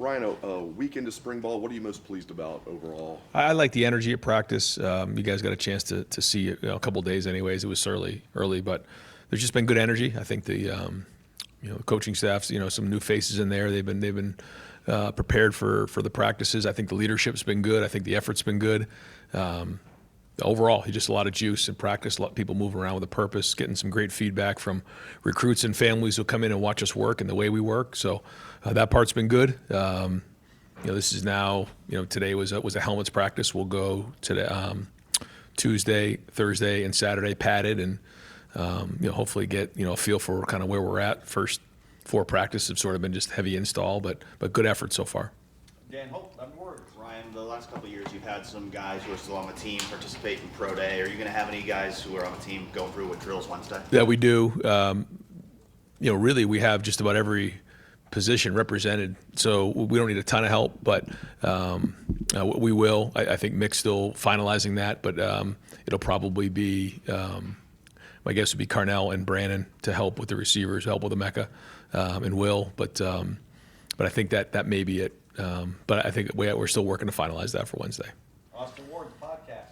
Ryan, a week into spring ball, what are you most pleased about overall? I like the energy at practice. You guys got a chance to see it, a couple of days anyways. It was early, but there's just been good energy. I think the coaching staffs, some new faces in there. They've been prepared for the practices. I think the leadership's been good. I think the effort's been good. Overall, just a lot of juice in practice. A lot of people moving around with a purpose, getting some great feedback from recruits and families who come in and watch us work and the way we work. So that part's been good. This is now, today was a helmets practice. We'll go to Tuesday, Thursday, and Saturday padded, and hopefully get a feel for kind of where we're at. First 4 practices have sort of been just heavy install, but good effort so far. Dan, Ryan, the last couple of years you've had some guys who are still on the team participate in Pro Day. Are you going to have any guys who are on the team go through with drills Wednesday? Yeah, we do. Really we have just about every position represented, so we don't need a ton of help, but we will. I think Mick's still finalizing that, but it'll probably be, my guess would be Carnell and Brandon to help with the receivers, help with the Mecca, and Will, but I think that may be it. But I think we're still working to finalize that for Wednesday. Austin Ward's podcast.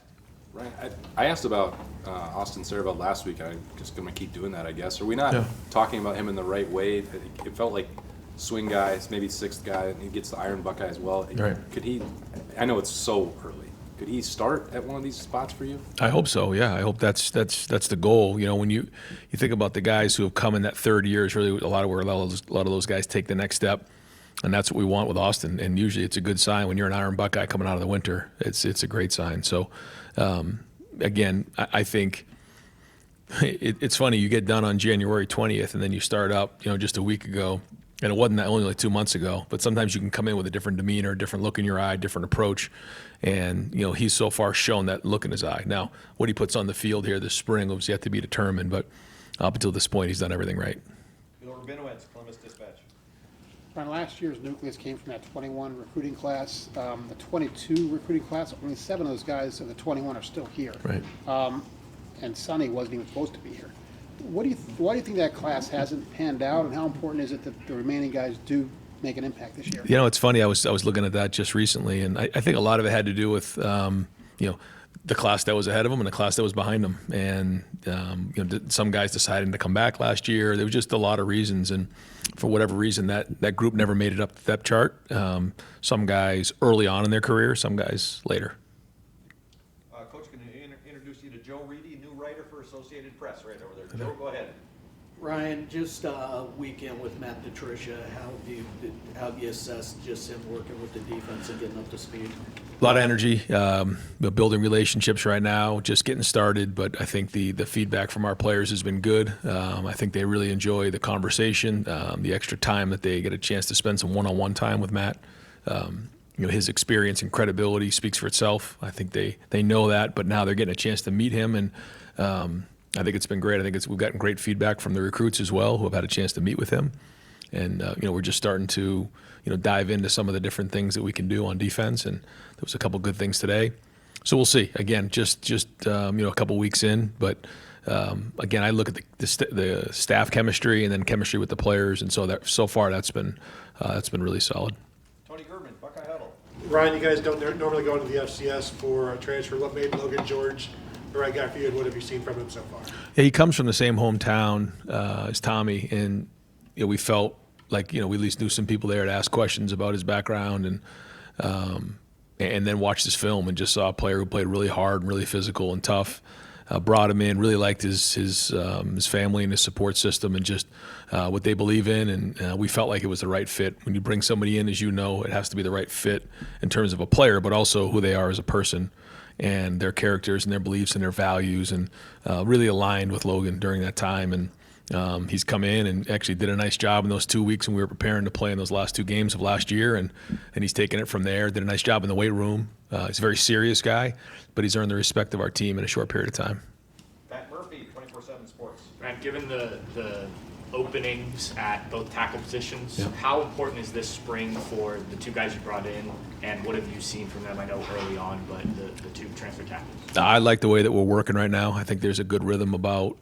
Right. I asked about Austin Serva last week. I'm just going to keep doing that, I guess. Are we not talking about him in the right way? It felt like swing guys, maybe 6th guy, and he gets the Iron Buckeye as well. Right. Could he? I know it's so early. Could he start at one of these spots for you? I hope so. Yeah, I hope that's the goal. When you think about the guys who have come in that 3rd year, is really a lot of those guys take the next step. And that's what we want with Austin. And usually it's a good sign when you're an Iron Buckeye coming out of the winter. It's a great sign. So, again, I think it's funny. You get done on January 20th, and then you start up, just a week ago. And it wasn't that only like 2 months ago. But sometimes you can come in with a different demeanor, different look in your eye, different approach. And, he's so far shown that look in his eye. Now, what he puts on the field here this spring was yet to be determined. But up until this point, he's done everything right. Bill Rabinowitz, Columbus Dispatch. Last year's nucleus came from that 21 recruiting class. The 22 recruiting class, only 7 of those guys of the 21 are still here. Right. And Sonny wasn't even supposed to be here. Why do you think that class hasn't panned out, and how important is it that the remaining guys do make an impact this year? It's funny. I was looking at that just recently, and I think a lot of it had to do with the class that was ahead of them and the class that was behind them, and some guys deciding to come back last year. There was just a lot of reasons, and for whatever reason, that group never made it up the depth chart. Some guys early on in their career, some guys later. Coach, can I introduce you to Joe Reedy, new writer for Associated Press right over there. Joe, go ahead. Ryan, just a weekend with Matt Patricia, how have you assessed just him working with the defense and getting up to speed? A lot of energy, building relationships right now, just getting started. But I think the feedback from our players has been good. I think they really enjoy the conversation, the extra time that they get a chance to spend some one-on-one time with Matt. His experience and credibility speaks for itself. I think they know that, but now they're getting a chance to meet him, and I think it's been great. I think we've gotten great feedback from the recruits as well, who have had a chance to meet with him. And we're just starting to dive into some of the different things that we can do on defense, and there was a couple good things today. So we'll see. Again, just a couple weeks in, but again, I look at the staff chemistry and then chemistry with the players, and so far that's been really solid. Tony German, Buckeye Huddle. Ryan, you guys don't normally go into the FCS for a transfer. What made Logan George the right guy for you, and what have you seen from him so far? Yeah, he comes from the same hometown as Tommy, and we felt like we at least knew some people there to ask questions about his background, and then watched his film and just saw a player who played really hard and really physical and tough. Brought him in, really liked his family and his support system and just what they believe in, and we felt like it was the right fit. When you bring somebody in, as you know, it has to be the right fit in terms of a player, but also who they are as a person and their characters and their beliefs and their values, and really aligned with Logan during that time. And he's come in and actually did a nice job in those 2 weeks when we were preparing to play in those last 2 games of last year, and he's taken it from there, did a nice job in the weight room. He's a very serious guy, but he's earned the respect of our team in a short period of time. Matt Murphy, 24/7 Sports. Right, given the openings at both tackle positions, how important is this spring for the 2 guys you brought in, and what have you seen from them? I know early on, but the 2 transfer tackles. I like the way that we're working right now. I think there's a good rhythm about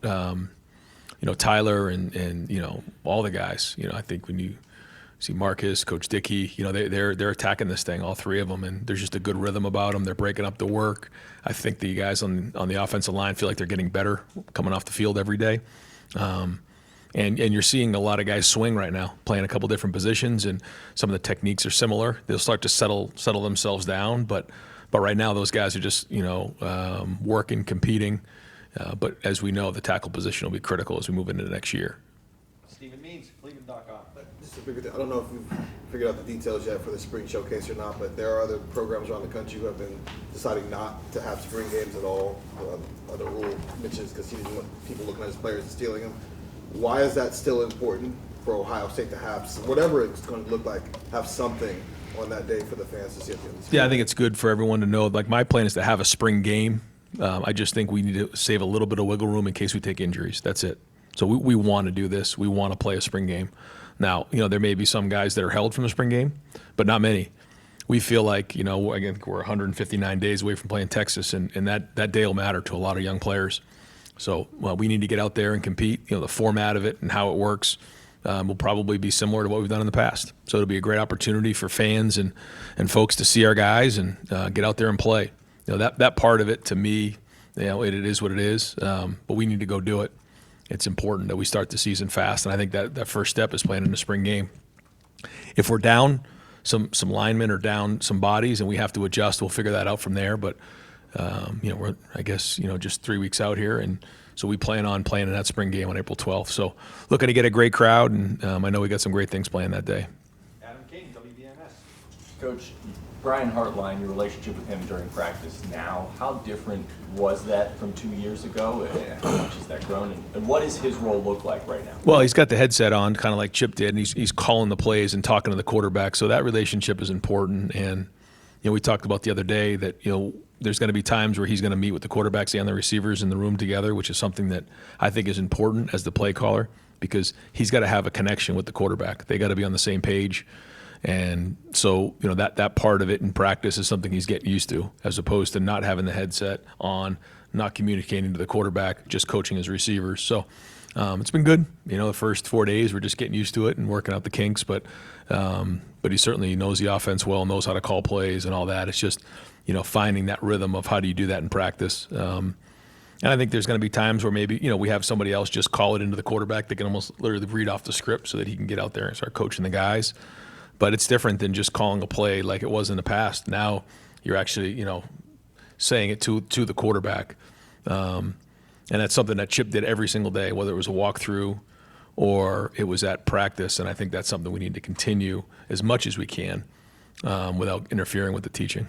Tyler and all the guys. I think when you see Marcus, Coach Dickey, they're attacking this thing, all three of them, and there's just a good rhythm about them. They're breaking up the work. I think the guys on the offensive line feel like they're getting better coming off the field every day. And you're seeing a lot of guys swing right now, playing a couple different positions, and some of the techniques are similar. They'll start to settle themselves down, but right now those guys are just working, competing. But as we know, the tackle position will be critical as we move into the next year. Stephen Means, Cleveland.com. Just a bigger thing. I don't know if you've figured out the details yet for the spring showcase or not, but there are other programs around the country who have been deciding not to have spring games at all. Other rule mentions because he didn't want people looking at his players and stealing them. Why is that still important for Ohio State to have, whatever it's going to look like, have something on that day for the fans to see at the end of the season? Yeah, I think it's good for everyone to know. Like, my plan is to have a spring game. I just think we need to save a little bit of wiggle room in case we take injuries. That's it. So we want to do this. We want to play a spring game. Now, there may be some guys that are held from the spring game, but not many. We feel like, again, we're 159 days away from playing Texas, and that day will matter to a lot of young players. So we need to get out there and compete. The format of it and how it works will probably be similar to what we've done in the past. So it'll be a great opportunity for fans and folks to see our guys and get out there and play. That part of it, to me, it is what it is. But we need to go do it. It's important that we start the season fast, and I think that first step is playing in the spring game. If we're down some linemen or down some bodies and we have to adjust, we'll figure that out from there. But we're, I guess, just 3 weeks out here, and so we plan on playing in that spring game on April 12th. So looking to get a great crowd, and I know we got some great things planned that day. Adam King, WBNS. Coach, Brian Hartline, your relationship with him during practice now, how different was that from 2 years ago? And how much has that grown? And what does his role look like right now? Well, he's got the headset on, kind of like Chip did, and he's calling the plays and talking to the quarterback. So that relationship is important. And we talked about the other day that there's going to be times where he's going to meet with the quarterbacks and the receivers in the room together, which is something that I think is important as the play caller, because he's got to have a connection with the quarterback. They got to be on the same page. And so, that part of it in practice is something he's getting used to, as opposed to not having the headset on, not communicating to the quarterback, just coaching his receivers. So it's been good. The first 4 days we're just getting used to it and working out the kinks, but he certainly knows the offense well, knows how to call plays and all that. It's just, finding that rhythm of how do you do that in practice. And I think there's going to be times where maybe, we have somebody else just call it into the quarterback that can almost literally read off the script so that he can get out there and start coaching the guys. But it's different than just calling a play like it was in the past. Now you're actually, saying it to the quarterback. And that's something that Chip did every single day, whether it was a walkthrough or it was at practice. And I think that's something we need to continue as much as we can without interfering with the teaching.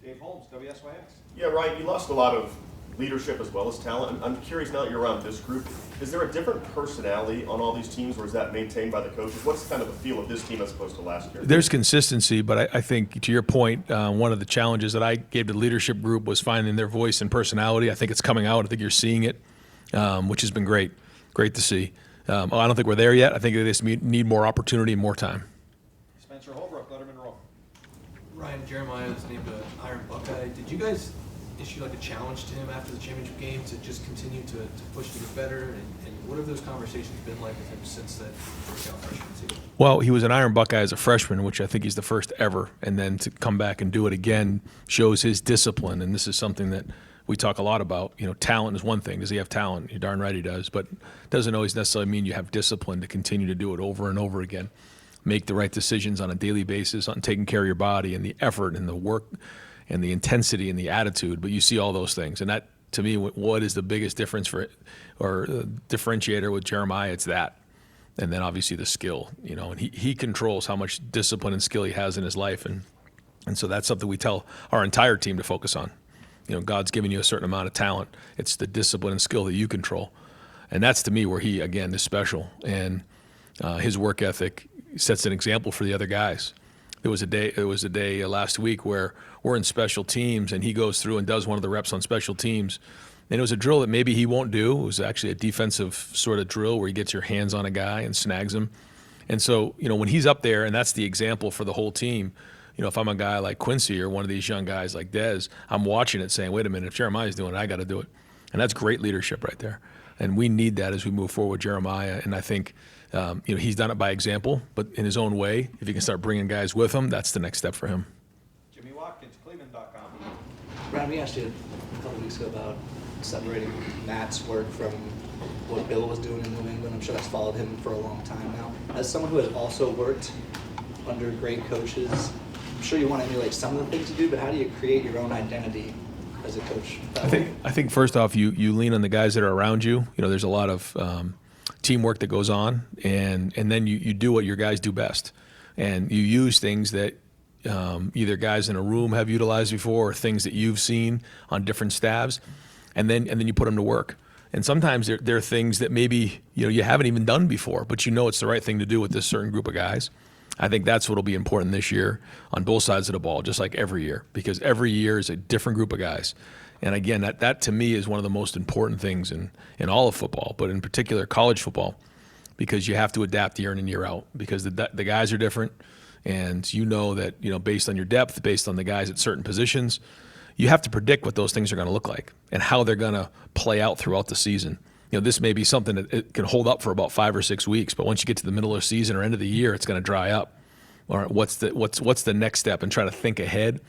Dave Holmes, WSYX. Yeah, Ryan, you lost a lot of leadership as well as talent. I'm curious, now that you're around this group, is there a different personality on all these teams, or is that maintained by the coaches? What's kind of the feel of this team as opposed to last year? There's consistency, but I think, to your point, one of the challenges that I gave to the leadership group was finding their voice and personality. I think it's coming out. I think you're seeing it, which has been great. Great to see. I don't think we're there yet. I think they just need more opportunity and more time. Spencer Holbrook, Letterman Row. Ryan, Jeremiah is named an Iron Buckeye. Did you guys issue like a challenge to him after the championship game to just continue to push to get better? And what have those conversations been like with him since that breakout freshman season? Well, he was an Iron Buckeye as a freshman, which I think he's the first ever. And then to come back and do it again shows his discipline. And this is something that we talk a lot about. Talent is one thing. Does he have talent? You're darn right he does. But it doesn't always necessarily mean you have discipline to continue to do it over and over again. Make the right decisions on a daily basis on taking care of your body and the effort and the work and the intensity and the attitude. But you see all those things. And that, to me, what is the biggest difference differentiator with Jeremiah? It's that. And then obviously the skill, and he controls how much discipline and skill he has in his life. And so that's something we tell our entire team to focus on. God's given you a certain amount of talent. It's the discipline and skill that you control. And that's, to me, where he, again, is special. And his work ethic sets an example for the other guys. There was a day last week where we're in special teams, and he goes through and does one of the reps on special teams. And it was a drill that maybe he won't do. It was actually a defensive sort of drill where he gets your hands on a guy and snags him. And so, when he's up there, and that's the example for the whole team, if I'm a guy like Quincy or one of these young guys like Dez, I'm watching it saying, wait a minute, if Jeremiah's doing it, I got to do it. And that's great leadership right there. And we need that as we move forward with Jeremiah. And I think he's done it by example, but in his own way. If he can start bringing guys with him, that's the next step for him. Jimmy Watkins, Cleveland.com. Brian, we asked you a couple weeks ago about separating Matt's work from what Bill was doing in New England. I'm sure that's followed him for a long time now. As someone who has also worked under great coaches, I'm sure you want to emulate some of the things you do, but how do you create your own identity as a coach? I think first off, you lean on the guys that are around you. There's a lot of teamwork that goes on, and then you do what your guys do best, and you use things that either guys in a room have utilized before, or things that you've seen on different staffs, and then you put them to work. And sometimes there are things that maybe you haven't even done before, but it's the right thing to do with this certain group of guys. I think that's what will be important this year on both sides of the ball, just like every year, because every year is a different group of guys. And again, that to me is one of the most important things in all of football, but in particular college football, because you have to adapt year in and year out, because the guys are different, and that based on your depth, based on the guys at certain positions, you have to predict what those things are going to look like and how they're going to play out throughout the season. This may be something that it can hold up for about 5 or 6 weeks, but once you get to the middle of the season or end of the year, it's going to dry up. All right, what's the next step, and try to think ahead.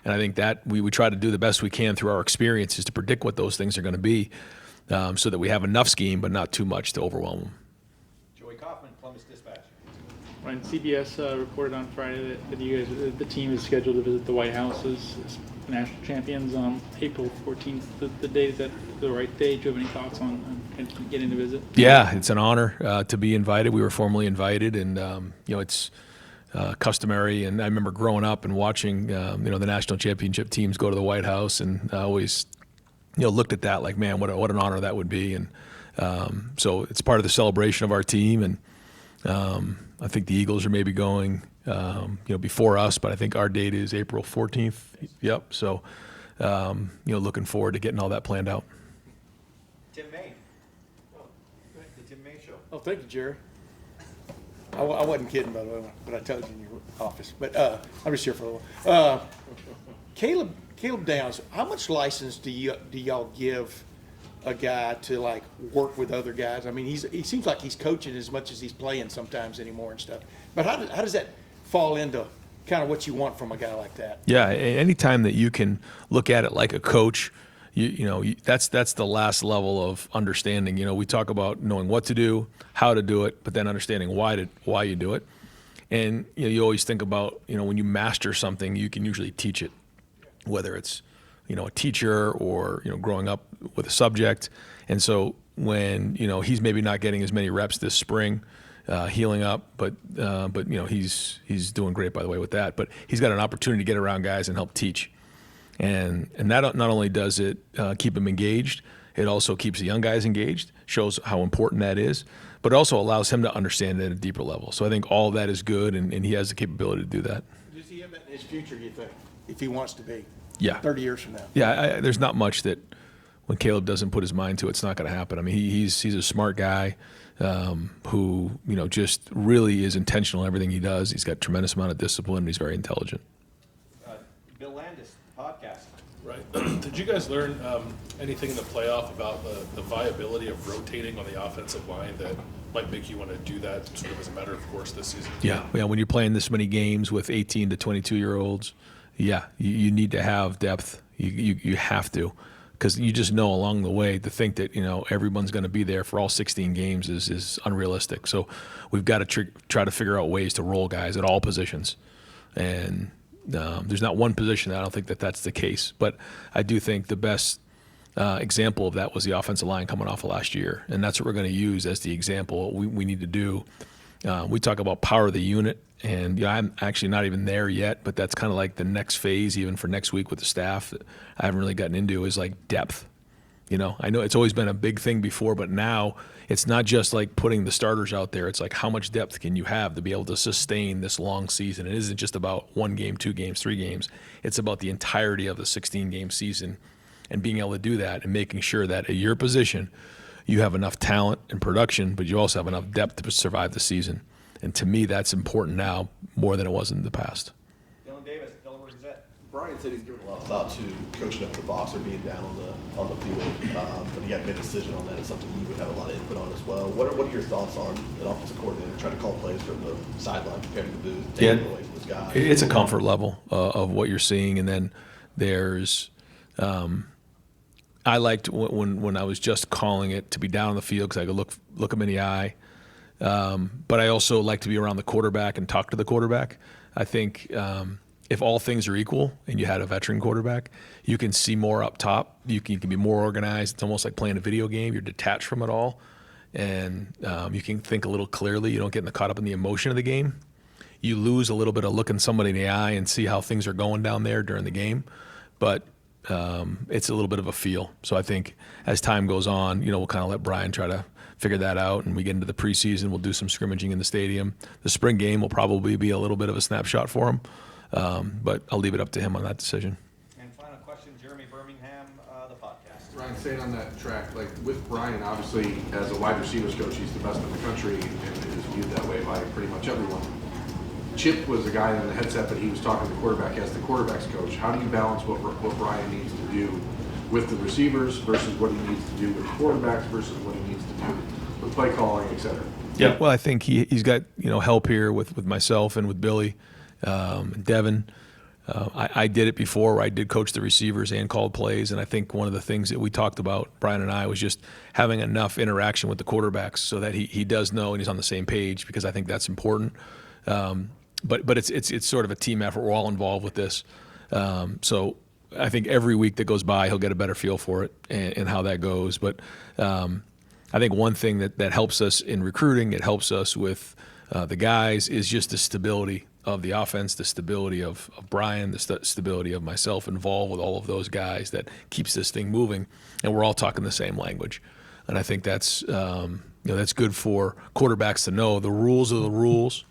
And I think that we try to do the best we can through our experiences to predict what those things are going to be, so that we have enough scheme but not too much to overwhelm them. Joey Kaufman, Columbus Dispatch. Ryan, CBS reported on Friday that the team is scheduled to visit the White House as national champions on April 14th. The date, is that the right date? Do you have any thoughts on getting to visit? Yeah, it's an honor to be invited. We were formally invited, and it's customary. And I remember growing up and watching the national championship teams go to the White House, and I always looked at that like, man, what an honor that would be. And so it's part of the celebration of our team, and I think the Eagles are maybe going before us, but I think our date is April 14th. Yep. So looking forward to getting all that planned out. Tim May. The Tim May Show. Oh, thank you, Jerry. I wasn't kidding, by the way, but I told you in your office. But I'm just here for a little. Caleb Downs, how much license do y'all give a guy to work with other guys? I mean, he seems like he's coaching as much as he's playing sometimes anymore and stuff. But how does that fall into kind of what you want from a guy like that? Yeah, anytime that you can look at it like a coach, that's the last level of understanding. We talk about knowing what to do, how to do it, but then understanding why you do it. And you always think about when you master something, you can usually teach it, whether it's a teacher or growing up with a subject. And so when he's maybe not getting as many reps this spring, healing up, but he's doing great, by the way, with that. But he's got an opportunity to get around guys and help teach. And that not only does it keep him engaged, it also keeps the young guys engaged, shows how important that is, but it also allows him to understand it at a deeper level. So I think all of that is good, and he has the capability to do that. Does he have that in his future, do you think, if he wants to be? Yeah. 30 years from now. Yeah, there's not much that when Caleb doesn't put his mind to it, it's not going to happen. I mean, he's a smart guy who just really is intentional in everything he does. He's got a tremendous amount of discipline, and he's very intelligent. Bill Landis, podcast. Right. Did you guys learn anything in the playoff about the viability of rotating on the offensive line that might make you want to do that sort of as a matter of course this season? Yeah. When you're playing this many games with 18 to 22-year-olds, yeah, you need to have depth. You have to, because you just know along the way to think that everyone's going to be there for all 16 games is unrealistic. So we've got to try to figure out ways to roll guys at all positions, and there's not one position that I don't think that's the case. But I do think the best example of that was the offensive line coming off of last year, and that's what we're going to use as the example. We need to do. We talk about power of the unit. And I'm actually not even there yet, but that's kind of like the next phase, even for next week with the staff, that I haven't really gotten into, is like depth. I know it's always been a big thing before, but now it's not just like putting the starters out there. It's like, how much depth can you have to be able to sustain this long season? It isn't just about 1 game, 2 games, 3 games. It's about the entirety of the 16-game season, and being able to do that and making sure that at your position you have enough talent and production, but you also have enough depth to survive the season. And to me, that's important now more than it was in the past. Dylan Davis, Delaware Gazette. Brian said he's given a lot of thought to coaching up the box or being down on the field, but he had made a decision on that. It's something you would have a lot of input on as well. What are your thoughts on an offensive coordinator trying to call plays from the sideline, preparing the booth, taking away from those guys? It's a comfort level of what you're seeing, and then there's. I liked when I was just calling it to be down on the field because I could look him in the eye. But I also like to be around the quarterback and talk to the quarterback. I think if all things are equal and you had a veteran quarterback, you can see more up top. You can be more organized. It's almost like playing a video game. You're detached from it all, and you can think a little clearly. You don't get caught up in the emotion of the game. You lose a little bit of looking somebody in the eye and see how things are going down there during the game. But it's a little bit of a feel. So I think as time goes on, we'll kind of let Brian try to figure that out, and we get into the preseason. We'll do some scrimmaging in the stadium. The spring game will probably be a little bit of a snapshot for him, but I'll leave it up to him on that decision. And final question, Jeremy Birmingham, the podcast. Ryan, staying on that track, like with Brian, obviously as a wide receivers coach, he's the best in the country and is viewed that way by pretty much everyone. Chip was the guy in the headset that he was talking to the quarterback as the quarterback's coach. How do you balance what Brian needs to do with the receivers versus what he needs to do with quarterbacks versus what he needs to do with play calling, et cetera? Yeah, well, I think he's got help here with myself and with Billy, and Devin. I did it before where I did coach the receivers and called plays, and I think one of the things that we talked about, Brian and I, was just having enough interaction with the quarterbacks so that he does know and he's on the same page, because I think that's important. But it's sort of a team effort. We're all involved with this. So I think every week that goes by, he'll get a better feel for it and how that goes. But I think one thing that helps us in recruiting, it helps us with the guys, is just the stability of the offense, the stability of Brian, the stability of myself involved with all of those guys that keeps this thing moving. And we're all talking the same language. And I think that's that's good for quarterbacks to know. The rules are the rules.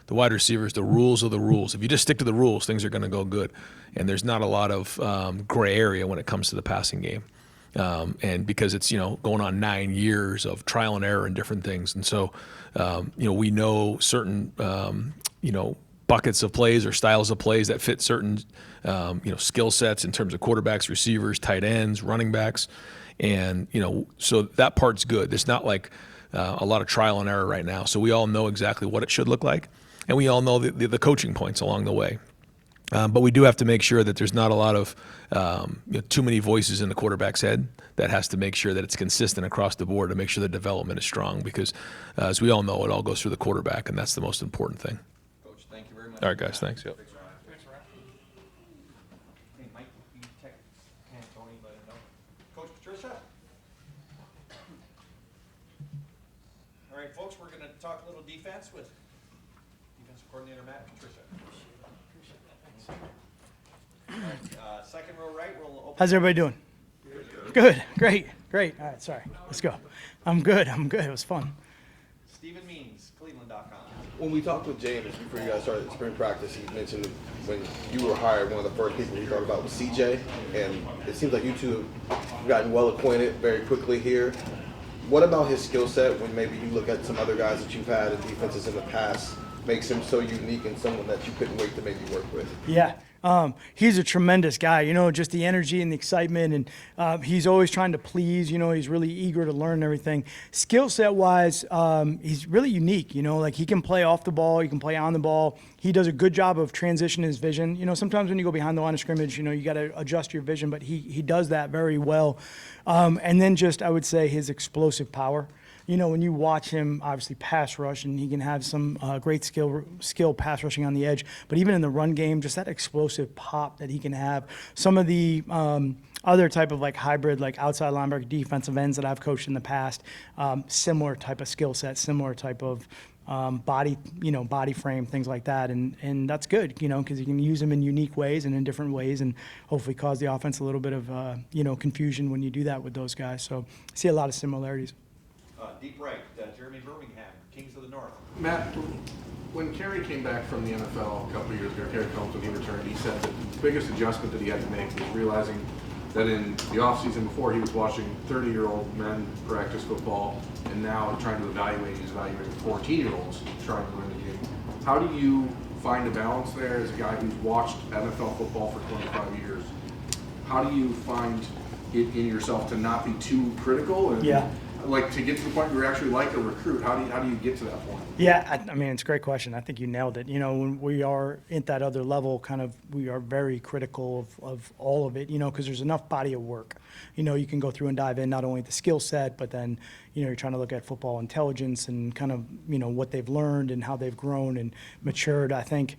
The wide receivers, the rules are the rules. If you just stick to the rules, things are going to go good. And there's not a lot of gray area when it comes to the passing game. And because it's, going on 9 years of trial and error and different things. And so, we know certain, buckets of plays or styles of plays that fit certain, skill sets in terms of quarterbacks, receivers, tight ends, running backs. And, so that part's good. It's not like a lot of trial and error right now. So we all know exactly what it should look like. And we all know the coaching points along the way. But we do have to make sure that there's not a lot of too many voices in the quarterback's head. That has to make sure that it's consistent across the board to make sure the development is strong, because as we all know, it all goes through the quarterback, and that's the most important thing. Coach, thank you very much. All right, guys, thanks. Yep. Thanks, Ryan. Hey, Mike, you text Tony, let him know. Coach Patricia? All right, folks, we're going to talk a little defense with defensive coordinator Matt Patricia. All right, second row right, we'll open. How's everybody doing? Good, great. All right, sorry. Let's go. I'm good. It was fun. Stephen Means, Cleveland.com. When we talked with James before you guys started spring practice, he mentioned when you were hired, one of the first people he thought about was CJ, and it seems like you two have gotten well acquainted very quickly here. What about his skill set, when maybe you look at some other guys that you've had in defenses in the past, makes him so unique and someone that you couldn't wait to maybe work with? Yeah. He's a tremendous guy, just the energy and the excitement, and he's always trying to please, he's really eager to learn everything. Skill set wise, he's really unique, like he can play off the ball, he can play on the ball. He does a good job of transitioning his vision. Sometimes when you go behind the line of scrimmage, you got to adjust your vision, but he does that very well. And then just, I would say, his explosive power. When you watch him, obviously pass rush, and he can have some great skill pass rushing on the edge, but even in the run game, just that explosive pop that he can have. Some of the other type of hybrid, outside linebacker defensive ends that I've coached in the past, similar type of skill set, similar type of body frame, things like that, and that's good, because you can use them in unique ways and in different ways, and hopefully cause the offense a little bit of confusion when you do that with those guys. So I see a lot of similarities. Deep right, Jeremy Birmingham, Kings of the North. Matt, when Kerry came back from the NFL a couple of years ago, Kerry Combs, when he returned, he said that the biggest adjustment that he had to make was realizing that in the offseason before he was watching 30-year-old men practice football, and now trying to evaluate, he's evaluating 14-year-olds trying to learn the game. How do you find a balance there as a guy who's watched NFL football for 25 years? How do you find it in yourself to not be too critical and like to get to the point where you're actually like a recruit? How do you get to that point? Yeah, I mean, it's a great question. I think you nailed it. You know, when we are at that other level, we are very critical of all of it, you know, because there's enough body of work. You know, you can go through and dive in not only the skill set, but then, you know, you're trying to look at football intelligence and kind of, you know, what they've learned and how they've grown and matured. I think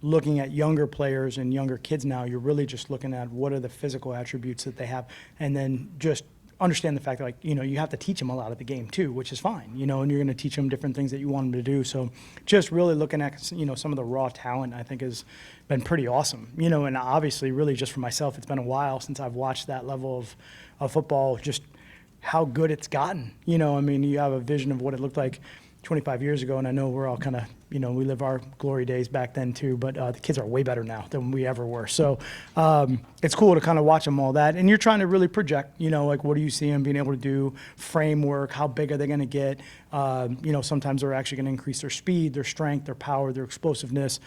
looking at younger players and younger kids now, you're really just looking at what are the physical attributes that they have, and then just understand the fact that, like, you know, you have to teach them a lot of the game too, which is fine, you know, and you're going to teach them different things that you want them to do. So just really looking at, you know, some of the raw talent, I think has been pretty awesome, you know, and obviously really just for myself, it's been a while since I've watched that level of football, just how good it's gotten. You know, I mean, you have a vision of what it looked like 25 years ago, and I know we're all kind of, you know, we live our glory days back then too, but the kids are way better now than we ever were. So it's cool to kind of watch them all that. And you're trying to really project, you know, like what do you see them being able to do, framework, how big are they going to get? You know, sometimes they're actually going to increase their speed, their strength, their power, their explosiveness.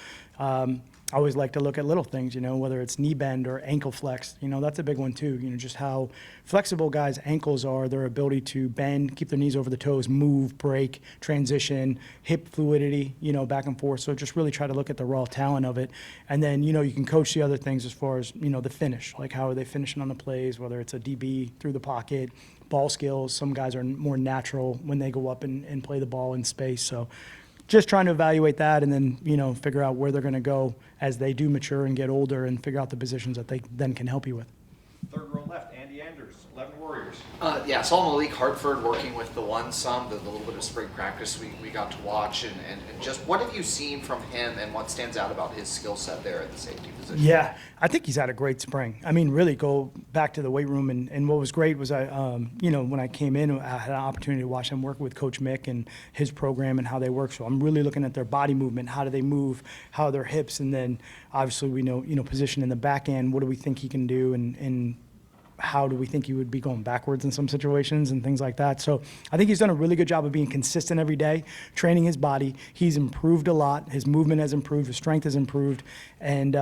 I always like to look at little things, you know, whether it's knee bend or ankle flex, you know, that's a big one too, you know, just how flexible guys' ankles are, their ability to bend, keep their knees over the toes, move, break, transition, hip fluidity, you know, back and forth. So just really try to look at the raw talent of it. And then, you know, you can coach the other things as far as, you know, the finish, like how are they finishing on the plays, whether it's a DB through the pocket, ball skills. Some guys are more natural when they go up and play the ball in space. So just trying to evaluate that and then, you know, figure out where they're going to go as they do mature and get older and figure out the positions that they then can help you with. Third row left, Andy Anders, 11 Warriors. Yeah, so I'm Malik Hartford working with the one some, the little bit of spring practice we got to watch, and just what have you seen from him and what stands out about his skill set there at the safety position? Yeah, I think he's had a great spring. I mean, really go back to the weight room, and what was great was you know, when I came in, I had an opportunity to watch him work with Coach Mick and his program and how they work. So I'm really looking at their body movement, how do they move, how are their hips, and then obviously we know, you know, position in the back end, what do we think he can do, and how do we think he would be going backwards in some situations and things like that. So I think he's done a really good job of being consistent every day, training his body. He's improved a lot. His movement has improved. His strength has improved. And,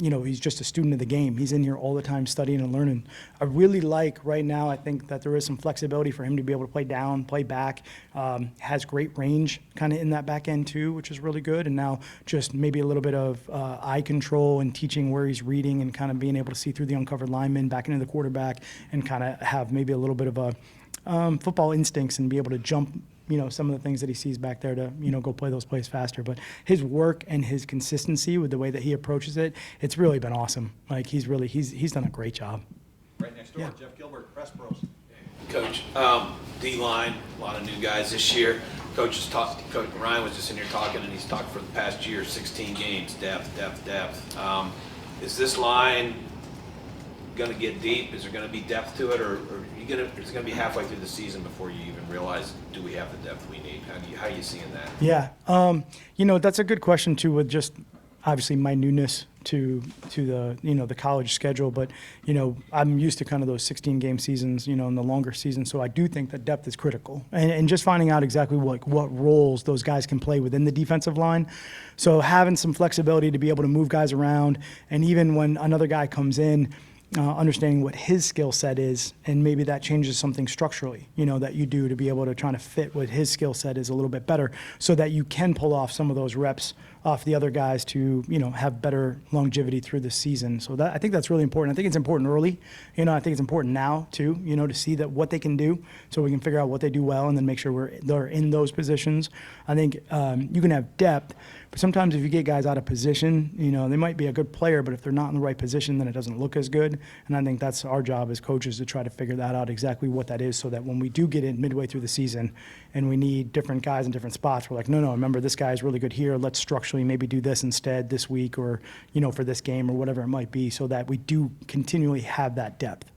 you know, he's just a student of the game. He's in here all the time studying and learning. I really like right now, I think that there is some flexibility for him to be able to play down, play back, has great range kind of in that back end too, which is really good. And now just maybe a little bit of eye control and teaching where he's reading and kind of being able to see through the uncovered lineman back into the quarterback and kind of have maybe a little bit of a football instincts and be able to jump, you know, some of the things that he sees back there to, you know, go play those plays faster. But his work and his consistency with the way that he approaches it, it's really been awesome. Like he's done a great job. Right next door, Jeff Gilbert, Press Pros. Coach, D-line, a lot of new guys this year. Coach Ryan was just in here talking, and he's talked for the past year, 16 games, depth. Is this line going to get deep? Is there going to be depth to it, or is it going to be halfway through the season before you even realize, do we have the depth we need? How are you seeing that? Yeah, you know, that's a good question too, with just obviously my newness to the, you know, the college schedule, but, you know, I'm used to kind of those 16 game seasons, you know, and the longer season. So I do think that depth is critical, and just finding out exactly what roles those guys can play within the defensive line. So having some flexibility to be able to move guys around, and even when another guy comes in, understanding what his skill set is, and maybe that changes something structurally, you know, that you do to be able to try to fit what his skill set is a little bit better, so that you can pull off some of those reps off the other guys to, you know, have better longevity through the season. So that, I think that's really important. I think it's important early, you know, I think it's important now too, you know, to see that what they can do, so we can figure out what they do well and then make sure they're in those positions. I think you can have depth, but sometimes if you get guys out of position, you know, they might be a good player, but if they're not in the right position, then it doesn't look as good. And I think that's our job as coaches, to try to figure that out, exactly what that is, so that when we do get in midway through the season and we need different guys in different spots, we're like, no, remember, this guy is really good here. Let's structurally maybe do this instead this week, or, you know, for this game or whatever it might be, so that we do continually have that depth.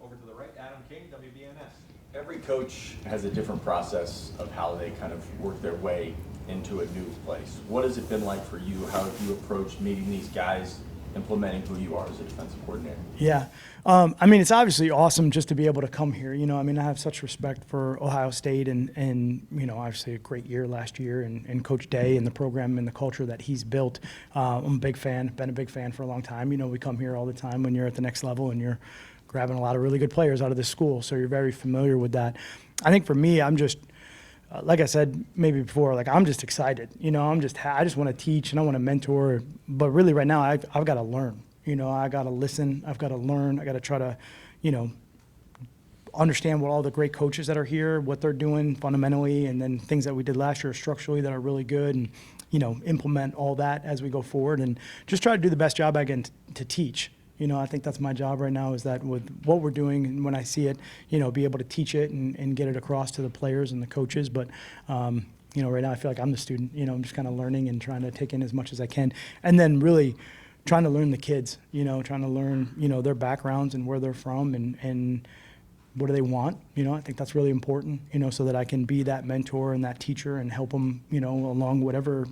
Over to the right, Adam King, WBNS. Every coach has a different process of how they kind of work their way into a new place. What has it been like for you? How have you approached meeting these guys implementing who you are as a defensive coordinator? Yeah. I mean, it's obviously awesome just to be able to come here. You know, I mean, I have such respect for Ohio State and you know, obviously a great year last year and Coach Day and the program and the culture that he's built. I'm a big fan, been a big fan for a long time. You know, we come here all the time when you're at the next level and you're grabbing a lot of really good players out of this school, so you're very familiar with that. I think for me, I'm just, like I said maybe before, like I'm just excited. You know, I just want to teach and I want to mentor, but really right now I've got to learn. You know, I got to listen, I've got to learn, I got to try to, you know, understand what all the great coaches that are here, what they're doing fundamentally, and then things that we did last year structurally that are really good, and, you know, implement all that as we go forward and just try to do the best job I can to teach. You know, I think that's my job right now, is that with what we're doing and when I see it, you know, be able to teach it and get it across to the players and the coaches. But, you know, right now I feel like I'm the student. You know, I'm just kind of learning and trying to take in as much as I can. And then really trying to learn the kids, you know, trying to learn, you know, their backgrounds and where they're from and what do they want. You know, I think that's really important, you know, so that I can be that mentor and that teacher and help them, you know, along whatever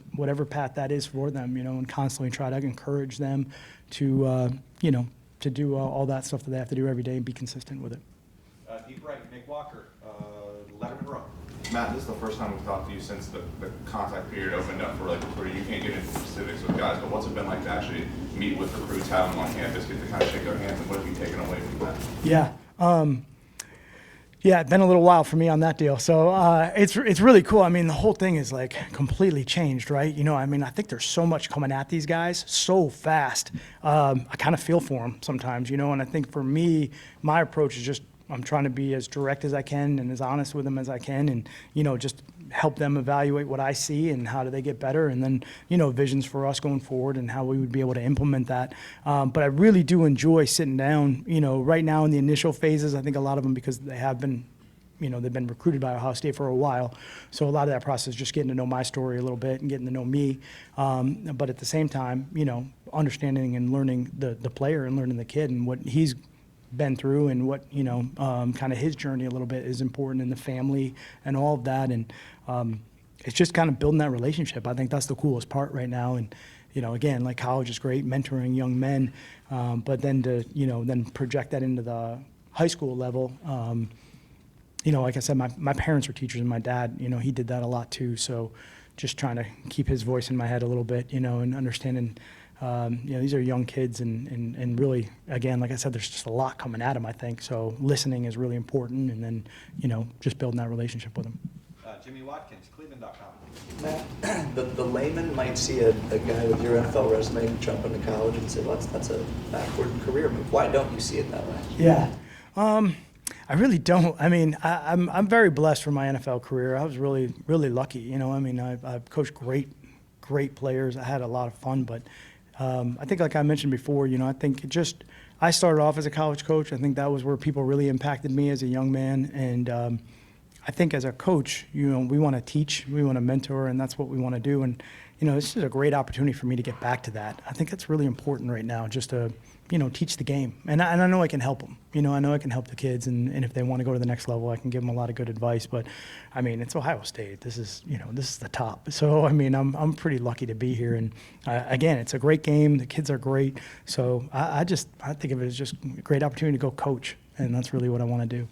path that is for them, you know, and constantly try to encourage them to, you know, to do all that stuff that they have to do every day and be consistent with it. Deep right, Nick Walker, Letterman Row. Matt, this is the first time we've talked to you since the contact period opened up for like recruiting. You can't get into specifics with guys, but what's it been like to actually meet with recruits, have them on campus, get to kind of shake their hands, and what have you taken away from that? Yeah. Yeah, it's been a little while for me on that deal. So it's really cool. I mean, the whole thing is like completely changed, right? You know, I mean, I think there's so much coming at these guys so fast. I kind of feel for them sometimes, you know, and I think for me, my approach is just I'm trying to be as direct as I can and as honest with them as I can and, you know, just help them evaluate what I see and how do they get better and then, you know, visions for us going forward and how we would be able to implement that. But I really do enjoy sitting down, you know, right now in the initial phases. I think a lot of them, because they have been, you know, they've been recruited by Ohio State for a while. So a lot of that process is just getting to know my story a little bit and getting to know me. But at the same time, you know, understanding and learning the player and learning the kid and what he's been through and what, you know, kind of his journey a little bit is important in the family and all of that. And it's just kind of building that relationship. I think that's the coolest part right now. And, you know, again, like college is great, mentoring young men, but then to, you know, then project that into the high school level. You know, like I said, my parents were teachers and my dad, you know, he did that a lot too. So just trying to keep his voice in my head a little bit, you know, and understanding, you know, these are young kids and really, again, like I said, there's just a lot coming at them, I think. So listening is really important and then, you know, just building that relationship with them. Jimmy Watkins, Cleveland.com. Matt, the layman might see a guy with your NFL resume jump into college and say, well, that's a backward career move. Why don't you see it that way? Yeah. I really don't. I mean, I'm very blessed for my NFL career. I was really, really lucky. You know, I mean, I've coached great players. I had a lot of fun, but I think like I mentioned before, you know, I think I started off as a college coach. I think that was where people really impacted me as a young man. And I think as a coach, you know, we want to teach, we want to mentor, and that's what we want to do. And, you know, this is a great opportunity for me to get back to that. I think that's really important right now, just to, you know, teach the game. And I know I can help them. You know, I know I can help the kids, and if they want to go to the next level, I can give them a lot of good advice. But, I mean, it's Ohio State. This is, you know, this is the top. So, I mean, I'm pretty lucky to be here. And, again, it's a great game. The kids are great. So I think of it as just a great opportunity to go coach, and that's really what I want to do.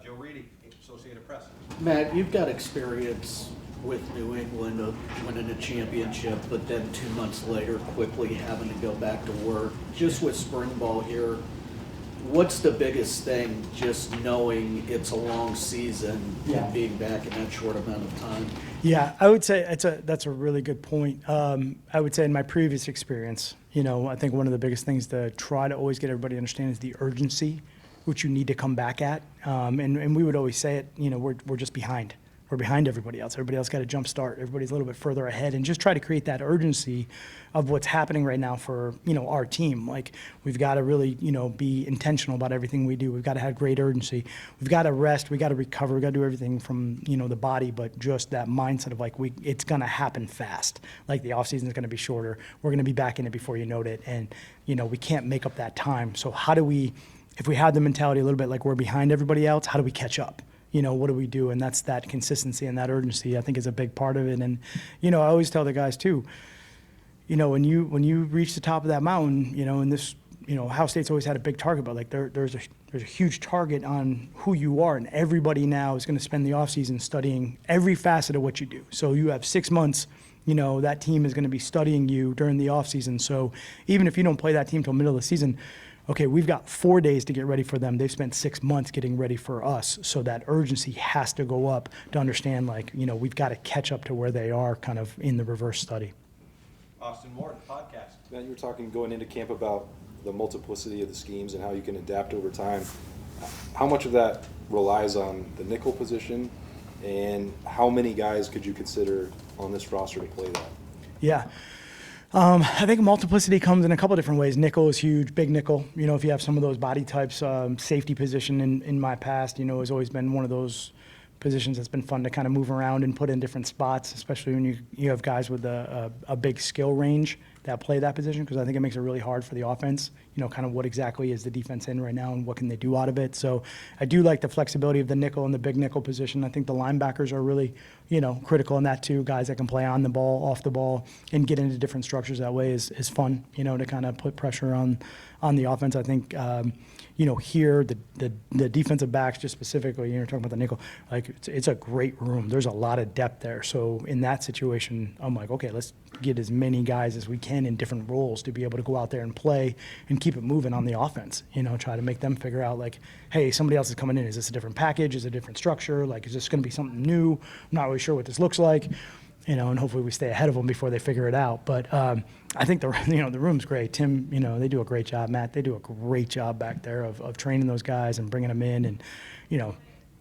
Joe Reedy, Associated Press. Matt, you've got experience with New England of winning a championship, but then 2 months later quickly having to go back to work. Just with spring ball here, what's the biggest thing, just knowing it's a long season and being back in that short amount of time? Yeah, I would say that's a really good point. I would say in my previous experience, you know, I think one of the biggest things to try to always get everybody to understand is the urgency which you need to come back at. And we would always say it, you know, we're just behind. We're behind everybody else. Everybody else got a jump start. Everybody's a little bit further ahead, and just try to create that urgency of what's happening right now for, you know, our team. Like, we've got to really, you know, be intentional about everything we do. We've got to have great urgency. We've got to rest. We got to recover. We got to do everything from, you know, the body, but just that mindset of like, it's going to happen fast. Like, the offseason is going to be shorter. We're going to be back in it before you know it, and, you know, we can't make up that time. So how do we, if we have the mentality a little bit like we're behind everybody else, how do we catch up? You know, what do we do? And that's that consistency and that urgency, I think, is a big part of it. And, you know, I always tell the guys too, when you reach the top of that mountain, and this, Ohio State's always had a big target, but like there's a huge target on who you are, and everybody now is going to spend the offseason studying every facet of what you do. So you have 6 months, that team is going to be studying you during the offseason. So even if you don't play that team till middle of the season, okay, we've got 4 days to get ready for them. They've spent 6 months getting ready for us. So that urgency has to go up to understand, we've got to catch up to where they are kind of in the reverse study. Austin Moore, the podcast. Matt, you were talking going into camp about the multiplicity of the schemes and how you can adapt over time. How much of that relies on the nickel position, and how many guys could you consider on this roster to play that? Yeah. I think multiplicity comes in a couple different ways. Nickel is huge, big nickel. If you have some of those body types, safety position in my past, has always been one of those positions that's been fun to kind of move around and put in different spots, especially when you have guys with a big skill range that play that position, because I think it makes it really hard for the offense, kind of what exactly is the defense in right now and what can they do out of it. So I do like the flexibility of the nickel and the big nickel position. I think the linebackers are really, critical in that too. Guys that can play on the ball, off the ball, and get into different structures that way is fun, to kind of put pressure on the offense. I think, here, the defensive backs just specifically, you're talking about the nickel, it's a great room. There's a lot of depth there. So in that situation, I'm like, okay, let's get as many guys as we can in different roles to be able to go out there and play and keep it moving on the offense, try to make them figure out hey, somebody else is coming in. Is this a different package? Is it a different structure? Is this going to be something new? I'm not really sure what this looks like, and hopefully we stay ahead of them before they figure it out. But I think the room's great. Tim, they do a great job. Matt, they do a great job back there of training those guys and bringing them in. And,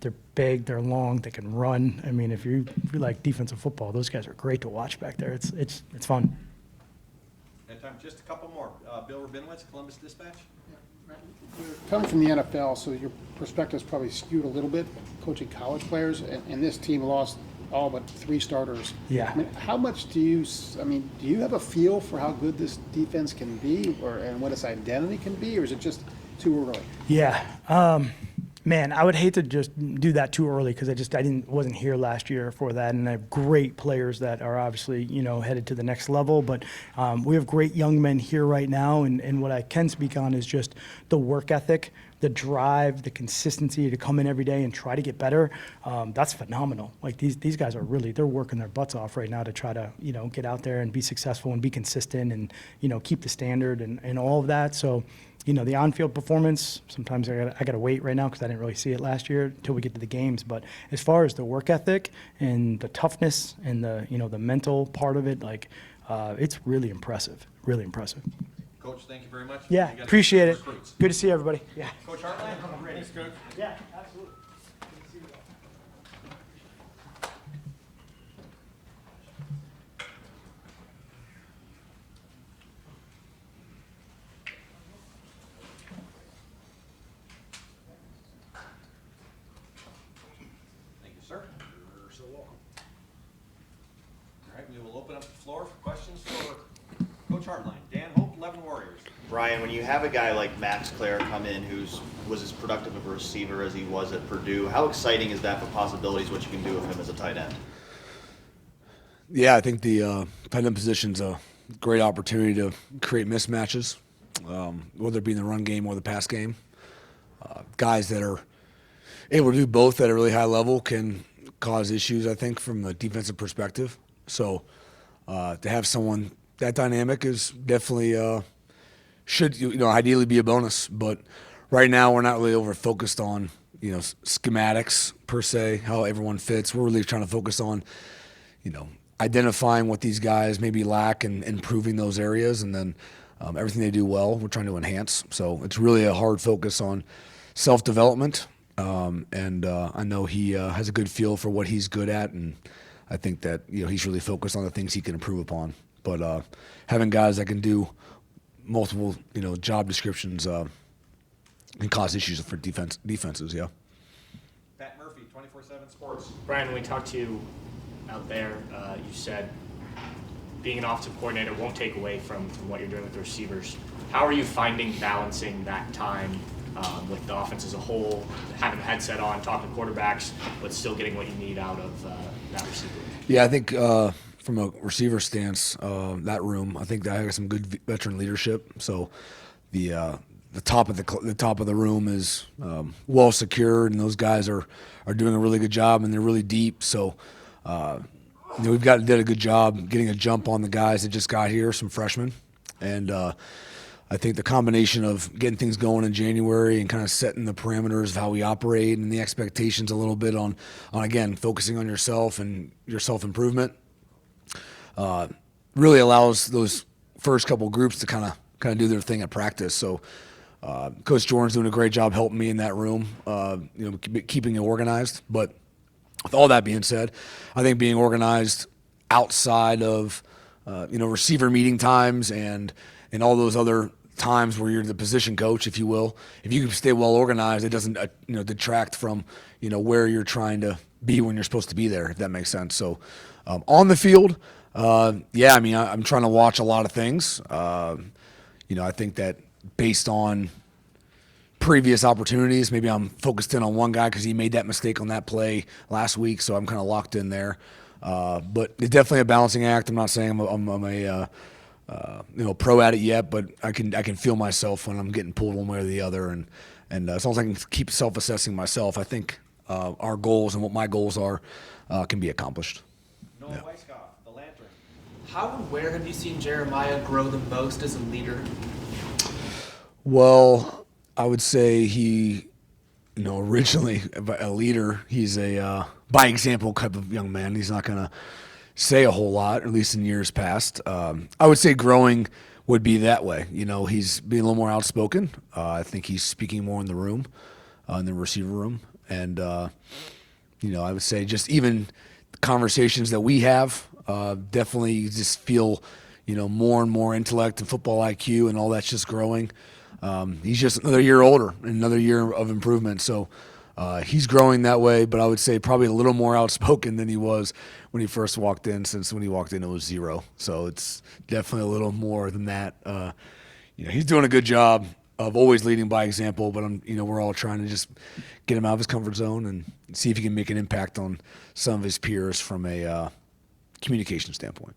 they're big, they're long, they can run. I mean, if you like defensive football, those guys are great to watch back there. It's fun. And time, just a couple more. Bill Rabinowitz, Columbus Dispatch. You're coming from the NFL, so your perspective is probably skewed a little bit, coaching college players, and this team lost all but 3 starters. Yeah. I mean, how much do you have a feel for how good this defense can be, and what its identity can be, or is it just too early? Yeah. Man, I would hate to just do that too early because wasn't here last year for that, and I have great players that are obviously headed to the next level. But we have great young men here right now, and what I can speak on is just the work ethic, the drive, the consistency to come in every day and try to get better. That's phenomenal. These guys are they're working their butts off right now to try to get out there and be successful and be consistent and keep the standard and all of that. So. The on-field performance, sometimes I got to wait right now because I didn't really see it last year until we get to the games. But as far as the work ethic and the toughness and the the mental part of it, it's really impressive. Really impressive. Coach, thank you very much. Yeah, appreciate it. Good to see everybody. Yeah. Coach Hartline, I'm ready. Thanks, Coach. Yeah, absolutely. Good to see you guys. Sir, you're so welcome. All right, we will open up the floor for questions for Coach Hartline. Dan Hope, 11 Warriors. Brian, when you have a guy like Max Clare come in who was as productive of a receiver as he was at Purdue, how exciting is that for possibilities, what you can do with him as a tight end? Yeah, I think the tight end position's a great opportunity to create mismatches, whether it be in the run game or the pass game. Guys that are able to do both at a really high level can cause issues, I think, from a defensive perspective. So to have someone that dynamic is definitely should ideally be a bonus. But right now we're not really over focused on schematics per se, how everyone fits. We're really trying to focus on identifying what these guys maybe lack and improving those areas, and then everything they do well we're trying to enhance. So it's really a hard focus on self-development. And I know he has a good feel for what he's good at, and I think that he's really focused on the things he can improve upon. But having guys that can do multiple job descriptions can cause issues for defenses. Yeah. Pat Murphy, 24/7 Sports. Brian, when we talked to you out there, you said being an offensive coordinator won't take away from what you're doing with the receivers. How are you finding balancing that time with the offense as a whole, having the headset on, talking to quarterbacks, but still getting what you need out of that receiver? Yeah, I think from a receiver stance, that room, I think that has some good veteran leadership. So the top of the room is well secured, and those guys are doing a really good job, and they're really deep. So we've did a good job getting a jump on the guys that just got here, some freshmen, and I think the combination of getting things going in January and kind of setting the parameters of how we operate and the expectations a little bit on again focusing on yourself and your self-improvement really allows those first couple groups to kind of do their thing at practice. So Coach Jordan's doing a great job helping me in that room, keeping it organized. But with all that being said, I think being organized outside of receiver meeting times and all those other times where you're the position coach, if you will, if you can stay well organized, it doesn't detract from where you're trying to be when you're supposed to be there, if that makes sense. So on the field, I'm trying to watch a lot of things. I think that based on previous opportunities, maybe I'm focused in on one guy because he made that mistake on that play last week, so I'm kind of locked in there. But it's definitely a balancing act. I'm not saying I'm a pro at it yet, but I can feel myself when I'm getting pulled one way or the other, and as long as I can keep self-assessing myself, I think our goals and what my goals are can be accomplished. Noah Weisskopf, the Lantern. How and where have you seen Jeremiah grow the most as a leader? Well, I would say he, originally a leader. He's a by example type of young man. He's not going to say a whole lot, at least in years past. I would say growing would be that way. He's being a little more outspoken. I think he's speaking more in the room, in the receiver room. And, I would say just even conversations that we have, definitely just feel, more and more intellect and football IQ and all that's just growing. He's just another year older and another year of improvement. So he's growing that way, but I would say probably a little more outspoken than he was when he first walked in, since when he walked in it was 0. So it's definitely a little more than that. He's doing a good job of always leading by example, but we're all trying to just get him out of his comfort zone and see if he can make an impact on some of his peers from a communication standpoint.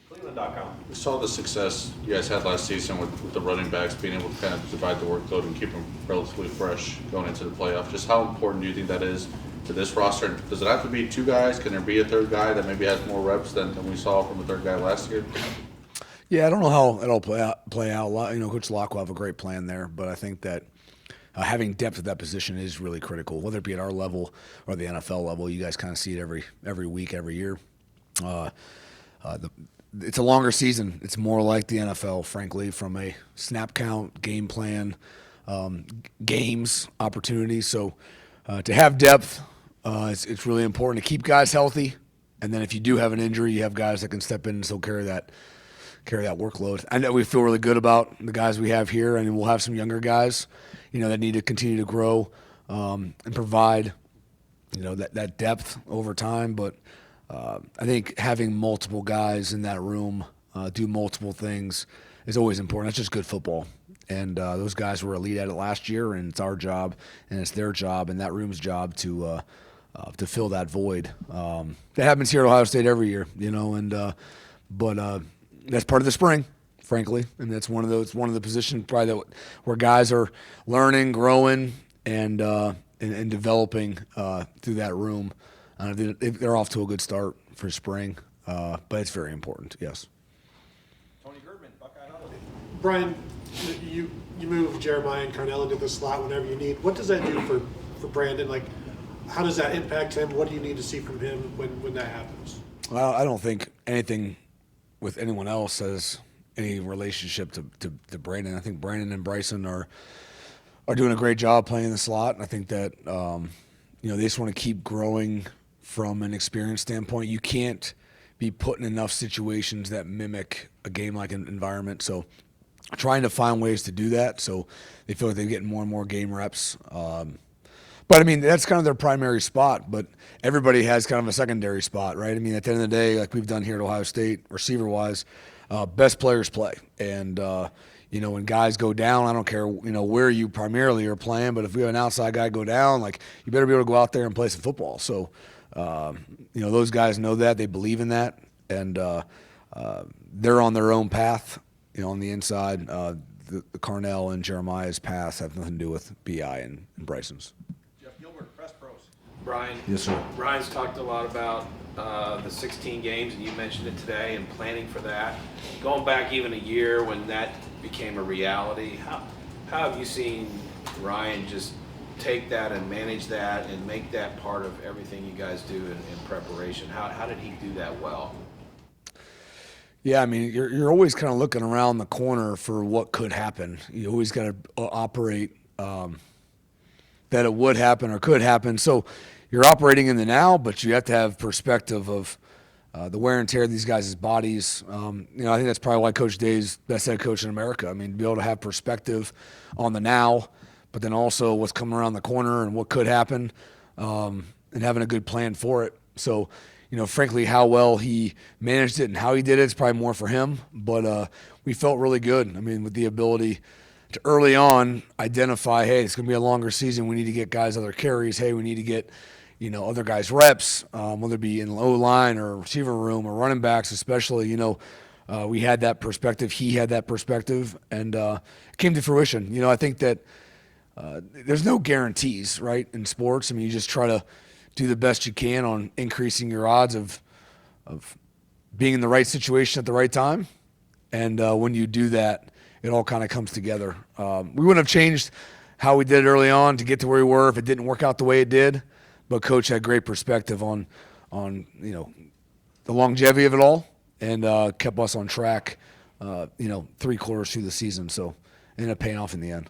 Cleveland.com. We saw the success you guys had last season with the running backs being able to kind of divide the workload and keep them relatively fresh going into the playoff. Just how important do you think that is to this roster? And does it have to be 2 guys? Can there be a 3rd guy that maybe has more reps than we saw from the 3rd guy last year? Yeah, I don't know how it'll play out. Coach Locke will have a great plan there, but I think that having depth at that position is really critical, whether it be at our level or the NFL level. You guys kind of see it every week, every year. It's a longer season. It's more like the NFL, frankly, from a snap count, game plan, games, opportunities. So to have depth, it's really important to keep guys healthy. And then if you do have an injury, you have guys that can step in and still carry that workload. I know we feel really good about the guys we have here, and we'll have some younger guys, that need to continue to grow and provide, that depth over time. But I think having multiple guys in that room do multiple things is always important. That's just good football. And those guys were elite at it last year, and it's our job, and it's their job, and that room's job to fill that void. That happens here at Ohio State every year, but that's part of the spring, frankly, and that's one of the positions probably where guys are learning, growing, and developing through that room. They're off to a good start for spring, but it's very important, yes. Tony Girdman, Buckeye Holiday. Brian, you move Jeremiah and Carnell into the slot whenever you need. What does that do for Brandon? Like, how does that impact him? What do you need to see from him when that happens? Well, I don't think anything with anyone else has any relationship to Brandon. I think Brandon and Bryson are doing a great job playing the slot. And I think that they just want to keep growing from an experience standpoint. You can't be put in enough situations that mimic a game-like environment. So trying to find ways to do that so they feel like they're getting more and more game reps. But, that's kind of their primary spot, but everybody has kind of a secondary spot, right? At the end of the day, like we've done here at Ohio State, receiver-wise, best players play. And, when guys go down, I don't care, where you primarily are playing, but if we have an outside guy go down, like, you better be able to go out there and play some football. So Those guys know that, they believe in that, and they're on their own path. On the inside, the Carnell and Jeremiah's paths have nothing to do with BI and Bryson's. Jeff Gilbert, Press Pros. Brian. Yes, sir. Brian's talked a lot about the 16 games, and you mentioned it today, and planning for that. Going back even a year when that became a reality, how have you seen Ryan just take that and manage that and make that part of everything you guys do in preparation? How did he do that well? Yeah, I mean, you're always kind of looking around the corner for what could happen. You always got to operate that it would happen or could happen. So you're operating in the now, but you have to have perspective of the wear and tear of these guys' bodies. I think that's probably why Coach Day's best head coach in America. I mean, to be able to have perspective on the now, but then also what's coming around the corner and what could happen, and having a good plan for it. So, frankly, how well he managed it and how he did it is probably more for him. But we felt really good. I mean, with the ability to early on identify, hey, it's going to be a longer season. We need to get guys other carries. Hey, we need to get, other guys reps, whether it be in O-line or receiver room or running backs especially. We had that perspective. He had that perspective, and it came to fruition. I think that there's no guarantees, right, in sports. I mean, you just try to do the best you can on increasing your odds of being in the right situation at the right time. And when you do that, it all kind of comes together. We wouldn't have changed how we did it early on to get to where we were if it didn't work out the way it did. But Coach had great perspective on the longevity of it all, and kept us on track, 3 quarters through the season. So it ended up paying off in the end.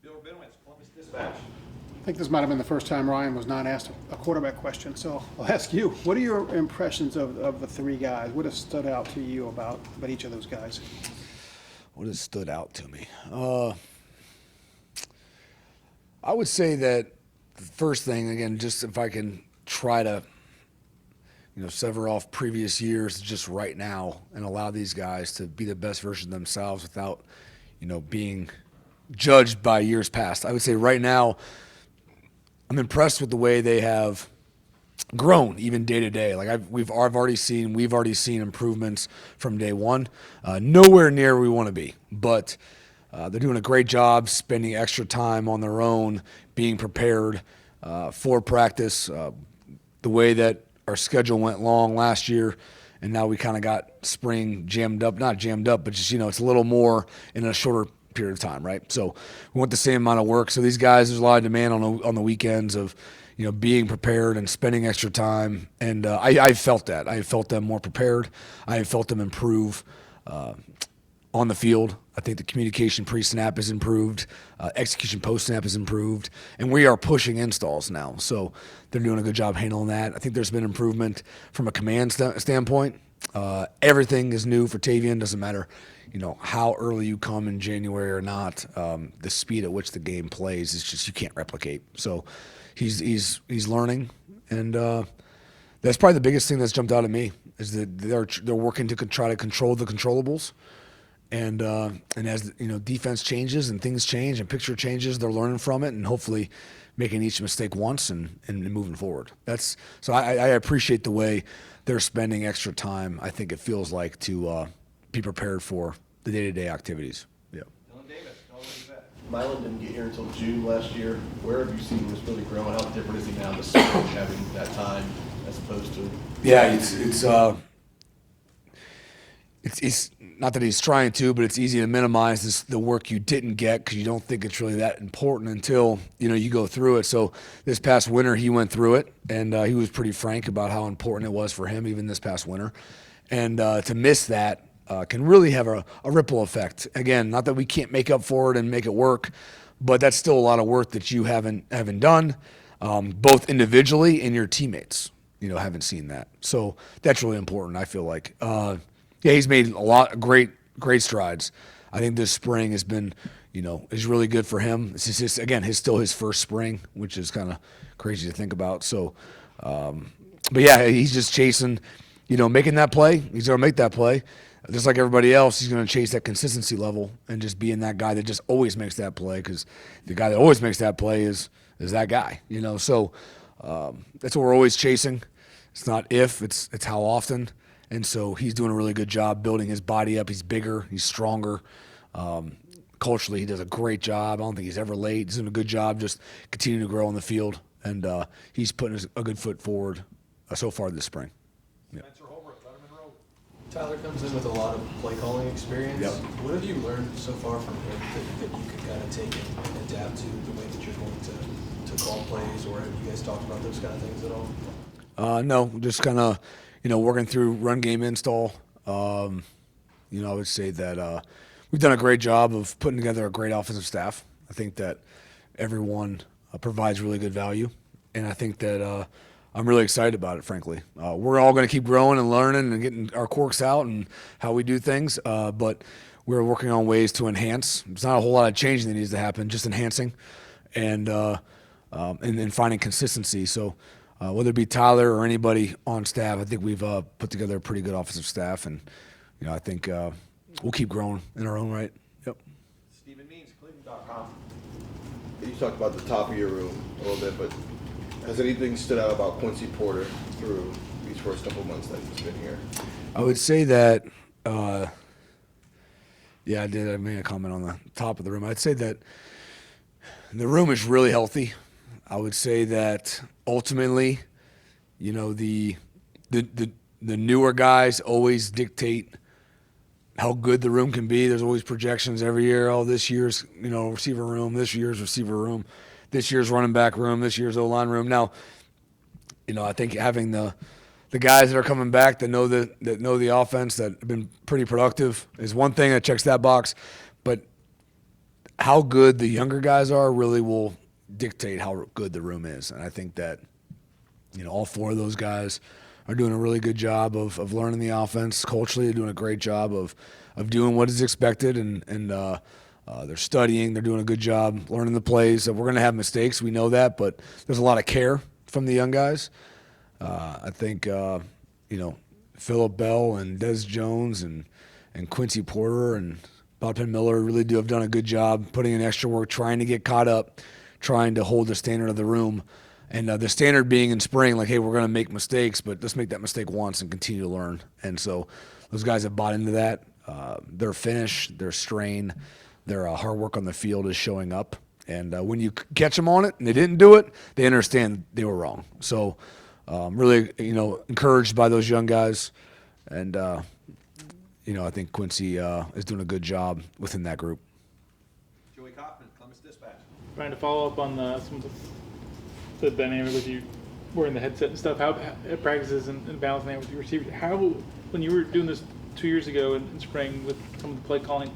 Bill Rabinowitz, Columbus Dispatch. I think this might have been the first time Ryan was not asked a quarterback question, so I'll ask you. What are your impressions of the 3 guys? What has stood out to you about each of those guys? What has stood out to me? I would say that the first thing, again, just if I can try to, sever off previous years just right now and allow these guys to be the best version of themselves without, being judged by years past. I would say right now, I'm impressed with the way they have grown, even day to day. Like we've already seen improvements from day one. Nowhere near where we want to be, but they're doing a great job spending extra time on their own, being prepared for practice. The way that our schedule went long last year, and now we kind of got spring not jammed up, but just it's a little more in a shorter period of time, right? So we want the same amount of work. So these guys, there's a lot of demand on the weekends of being prepared and spending extra time. And I felt that. I felt them more prepared. I felt them improve on the field. I think the communication pre-snap has improved. Execution post-snap has improved. And we are pushing installs now. So they're doing a good job handling that. I think there's been improvement from a command standpoint. Everything is new for Tavian. Doesn't matter how early you come in January or not. The speed at which the game plays is just you can't replicate. So he's learning, and that's probably the biggest thing that's jumped out at me is that they're working to try to control the controllables, and as defense changes and things change and picture changes, they're learning from it and hopefully making each mistake once and moving forward. So I appreciate the way they're spending extra time. I think it feels like to be prepared for the day-to-day activities. Yeah. Dylan Davis, Milan didn't get here until June last year. Where have you seen this really growing? How different is he now this spring, having that time as opposed to? Yeah, it's not that he's trying to, but it's easy to minimize the work you didn't get because you don't think it's really that important until you go through it. So this past winter he went through it, and he was pretty frank about how important it was for him even this past winter. And to miss that can really have a ripple effect. Again, not that we can't make up for it and make it work, but that's still a lot of work that you haven't done, both individually and your teammates. Haven't seen that. So that's really important, I feel like. Yeah, he's made a lot of great strides. I think this spring has been, is really good for him. This is still his first spring, which is kind of crazy to think about. So, but yeah, he's just chasing, making that play. He's going to make that play. Just like everybody else, he's going to chase that consistency level and just being that guy that just always makes that play because the guy that always makes that play is that guy, So That's what we're always chasing. It's not if, it's how often. And so he's doing a really good job building his body up. He's bigger, he's stronger. Culturally, he does a great job. I don't think he's ever late. He's doing a good job just continuing to grow on the field. And he's putting a good foot forward so far this spring. Yeah. Tyler comes in with a lot of play calling experience. Yep. What have you learned so far from him that you could kind of take and adapt to the way that you're going to call plays, or have you guys talked about those kind of things at all? No, just kind of, working through run game install. I would say that we've done a great job of putting together a great offensive staff. I think that everyone provides really good value, and I think that I'm really excited about it, frankly. We're all going to keep growing and learning and getting our quirks out and how we do things, but we're working on ways to enhance. There's not a whole lot of changing that needs to happen, just enhancing and then finding consistency. So whether it be Tyler or anybody on staff, I think we've put together a pretty good offensive staff, and I think we'll keep growing in our own right. Yep. Stephen Means, Cleveland.com. You talked about the top of your room a little bit, but has anything stood out about Quincy Porter through these first couple months that he's been here? I would say that, I did. I made a comment on the top of the room. I'd say that the room is really healthy. I would say that ultimately, the newer guys always dictate how good the room can be. There's always projections every year. Oh, this year's receiver room, this year's receiver room, this year's running back room, this year's O-line room. Now, I think having the guys that are coming back that know the offense, that have been pretty productive, is one thing that checks that box. But how good the younger guys are really will dictate how good the room is. And I think that all four of those guys are doing a really good job of learning the offense. Culturally, they're doing a great job of doing what is expected, and they're studying. They're doing a good job learning the plays. We're going to have mistakes. We know that, but there's a lot of care from the young guys. I think, Phillip Bell and Des Jones and Quincy Porter and Bob Penn Miller really have done a good job putting in extra work, trying to get caught up, trying to hold the standard of the room. And the standard being in spring, like, hey, we're going to make mistakes, but let's make that mistake once and continue to learn. And so those guys have bought into that. Their finish, their strain, their hard work on the field is showing up. And when you catch them on it and they didn't do it, they understand they were wrong. So really, encouraged by those young guys. And, I think Quincy is doing a good job within that group. Joey Kaufman, Columbus Dispatch. Trying to follow up on some of the dynamic with you wearing the headset and stuff, how at practices and balancing that with your receivers. How, when you were doing this 2 years ago in spring with some of the play calling,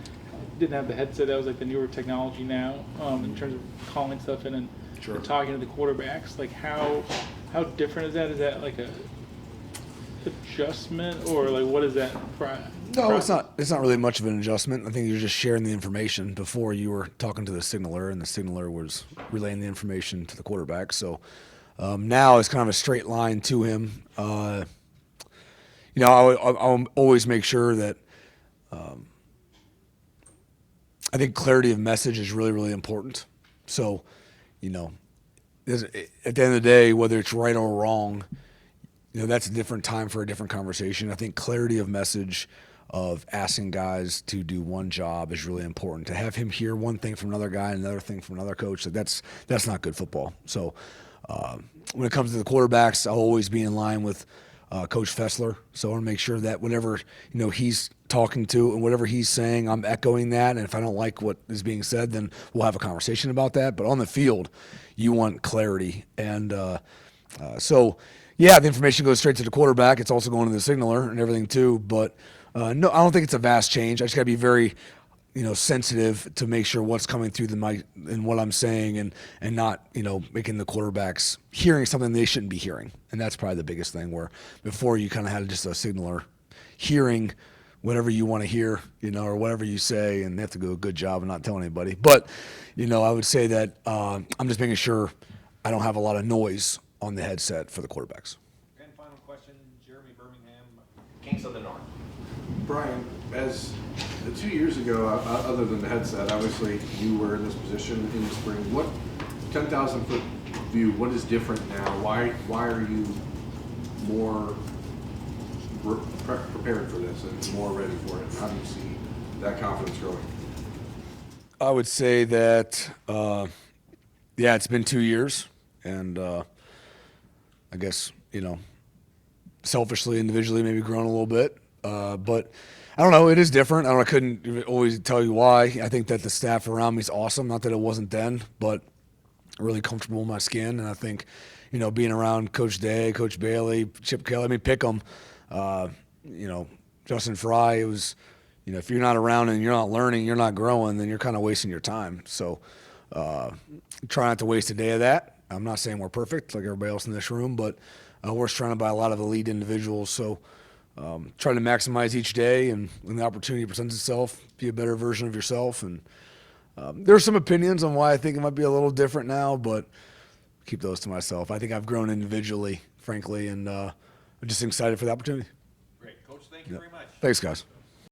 didn't have the headset, that was like the newer technology now, in terms of calling stuff in and talking to the quarterbacks. Like how different is that? Is that like a adjustment, or like what is that? No, it's not. It's not really much of an adjustment. I think you're just sharing the information. Before, you were talking to the signaler, and the signaler was relaying the information to the quarterback. So now it's kind of a straight line to him. I'll always make sure that I think clarity of message is really, really important. So, at the end of the day, whether it's right or wrong, that's a different time for a different conversation. I think clarity of message, of asking guys to do one job, is really important. To have him hear one thing from another guy and another thing from another coach, that's not good football. So when it comes to the quarterbacks, I'll always be in line with Coach Fessler. So I want to make sure that whatever he's talking to and whatever he's saying, I'm echoing that. And if I don't like what is being said, then we'll have a conversation about that. But on the field, you want clarity. And the information goes straight to the quarterback. It's also going to the signaler and everything too. But no, I don't think it's a vast change. I just got to be very, sensitive to make sure what's coming through the mic and what I'm saying, and not, making the quarterbacks hearing something they shouldn't be hearing. And that's probably the biggest thing, where before you kind of had just a signaler hearing whatever you want to hear, or whatever you say, and they have to do a good job of not telling anybody. But, I would say that I'm just making sure I don't have a lot of noise on the headset for the quarterbacks. And final question, Jeremy Birmingham, Kings of the North. Brian, as 2 years ago, other than the headset, obviously you were in this position in the spring. What 10,000-foot view, what is different now? Why are you more prepared for this and more ready for it? How do you see that confidence growing? I would say that, yeah, it's been 2 years, and I guess, selfishly, individually, maybe grown a little bit. But I don't know, it is different. I couldn't always tell you why. I think that the staff around me is awesome. Not that it wasn't then, but really comfortable in my skin. And I think, being around Coach Day, Coach Bailey, Chip Kelly, pick them. Justin Fry, it was, if you're not around and you're not learning, you're not growing, then you're kind of wasting your time. So try not to waste a day of that. I'm not saying we're perfect like everybody else in this room, but we're trying to buy a lot of elite individuals. So trying to maximize each day, and when the opportunity presents itself, be a better version of yourself. And there are some opinions on why I think it might be a little different now, but keep those to myself. I think I've grown individually, frankly, and I'm just excited for the opportunity. Great. Coach, thank you very much. Thanks, guys.